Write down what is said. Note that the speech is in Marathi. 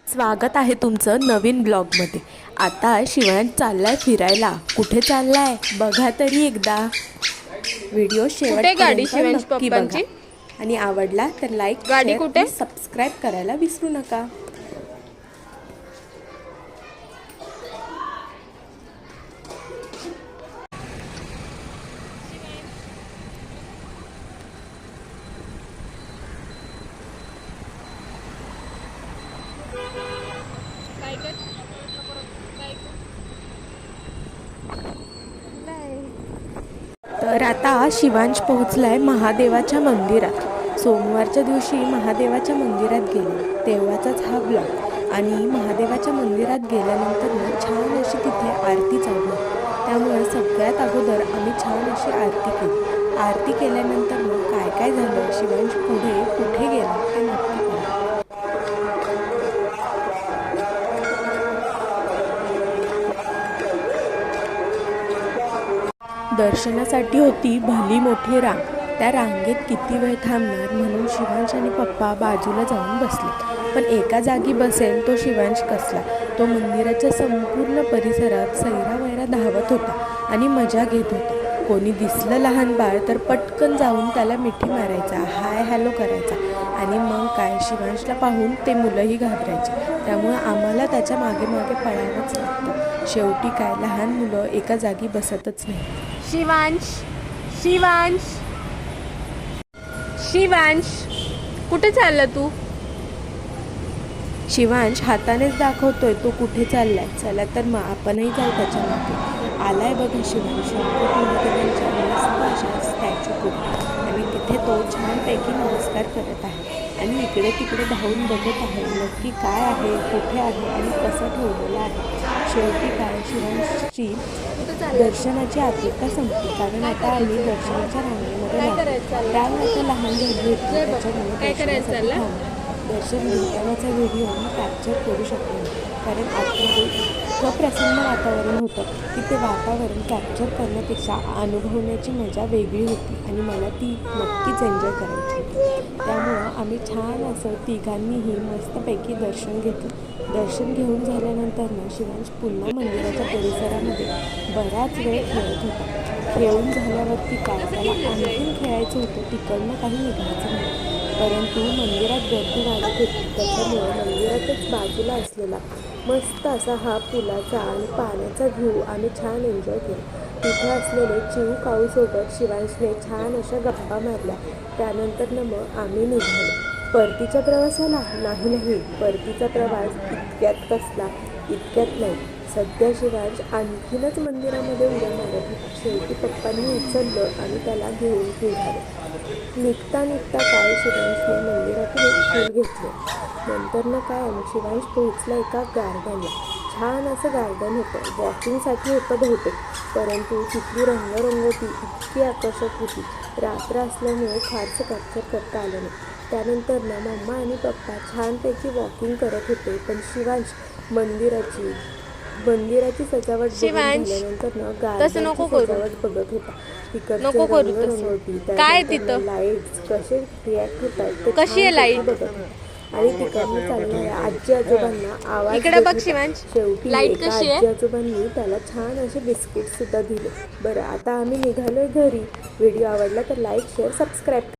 स्वागत आहे तुमचं नवीन ब्लॉगमध्ये। आता शिवांश चाललाय फिरायला। कुठे चाललाय बघा तरी एकदा। व्हिडिओ शेवटपर्यंत नक्की बघा आणि आवडला तर लाईक शेअर आणि सबस्क्राइब करायला विसरू नका। तर आता शिवांश पोहोचलाय महादेवाच्या मंदिरात। सोमवारच्या दिवशी महादेवाच्या मंदिरात गेले तेव्हाचाच हा ब्लॉग। आणि महादेवाच्या मंदिरात गेल्यानंतर छान अशी तिथे आरती चालू होती। त्यामुळे सगळ्यात अगोदर आम्ही छान अशी आरती केली। आरती केल्यानंतर काय काय झालं, शिवांश पुढे कुठे गेला ते नक्की पहा। दर्शनासाठी होती भली मोठी रांग। त्या रांगेत किती वेळ थांबणार म्हणून शिवांश आणि पप्पा बाजूला जाऊन बसले। पण एका जागी बसेल तो शिवांश कसला। तो मंदिराच्या संपूर्ण परिसरात सैरावैरा धावत होता आणि मजा घेत होता। कोणी दिसलं लहान बाळ तर पटकन जाऊन त्याला मिठी मारायचा, हाय हॅलो करायचा। आणि मग काय, शिवांशला पाहून ते मुलंही घाबरायचे। त्यामुळे आम्हाला त्याच्या मागे मागे पळावंच लागतं। शेवटी काय, लहान मुलं एका जागी बसतच नाही। शिवांश, शिवांश, शिवांश, कुठे चालला तू? शिवांश हातानेच दाखवतोय तो कुठे चाललाय। चला तर मग आपणही जाऊ त्याच्या मागे। आलाय बघा शिवांश महादेवांच्या मस्त अशा स्टॅच्यू पुढे आणि तिथे तो छानपैकी नमस्कार करत आहे आणि इकडे तिकडे धावून बघत आहे नक्की काय आहे, कुठे आहे आणि कसं ठेवलेलं आहे। शेवटी काय, शिवांशची दर्शनाची आतुरता संपली, कारण आता आम्ही दर्शनाच्या रांगेमध्ये रांग आता लहान झाली होती। त्याच्यामुळे दर्शन घेतानाचा व्हिडिओ मी कॅप्चर करू शकले नाही, कारण आतमध्ये इतकं प्रसन्न वातावरण होतं की ते वातावरण कॅप्चर करण्यापेक्षा अनुभवण्याची मजा वेगळी होती आणि मला ती नक्कीच एन्जॉय करायची होती। त्यामुळं आम्ही छान असं तिघांनीही मस्तपैकी दर्शन घेतलं। दर्शन घेऊन झाल्यानंतर शिवांश पुन्हा मंदिराच्या परिसरामध्ये बराच वेळ खेळत होता। खेळून झाल्यावरती काय, त्याला आणखीन खेळायचं होतं, तिकडनं काही निघायचं नाही। परंतु मंदिरात गर्दी वाढत होती, त्याच्यामुळे मंदिरातच बाजूला असलेला मस्त असा हा पुलाचा आणि पाण्याचा व्ह्यू आम्ही छान एन्जॉय केला। तिथे असलेले चिऊ काऊसोबत शिवांशने छान अशा गप्पा मारल्या। त्यानंतर मग आम्ही निघालो परतीच्या प्रवासाला। नाही, परतीचा प्रवास इतक्यात कसला, इतक्यात नाही। सध्या शिवांश आणखीनच मंदिरामध्ये उड्या मारत होता। शेवटी पप्पांनी उचललं आणि त्याला घेऊन निघाले। निघता काय, शिवांशने मंदिरातून एक फूल घेतले। नंतर काय, शिवांश पोहोचला एका गार्डनला। छान असं गार्डन होतं, वॉकिंगसाठी होतं बहुतेक, परंतु तिथली रंगरंगोटी इतकी आकर्षक होती। रात्र असल्यामुळे फारसं कॅप्चर करता आलं नाही। त्यानंतर मम्मा आणि पप्पा छानपैकी वॉकिंग करत होते, पण शिवांश मंदिराची सजावट बघून झाल्यानंतर गार्डनची सजावट बघत होता। तिकडचे रंगरंगोटी, त्यानंतर लाईट्स कसे रिॲक्ट होतात ते छान बघत होता। आणि तिकडनं चालणाऱ्या आजी आजोबांना आवाज देत होता। शेवटी एका आजी आजोबांनी त्याला छान असे बिस्किट सुद्धा दिले। बरं, आता आम्ही निघालोय घरी। व्हिडिओ आवडला तर लाईक शेअर सबस्क्राईब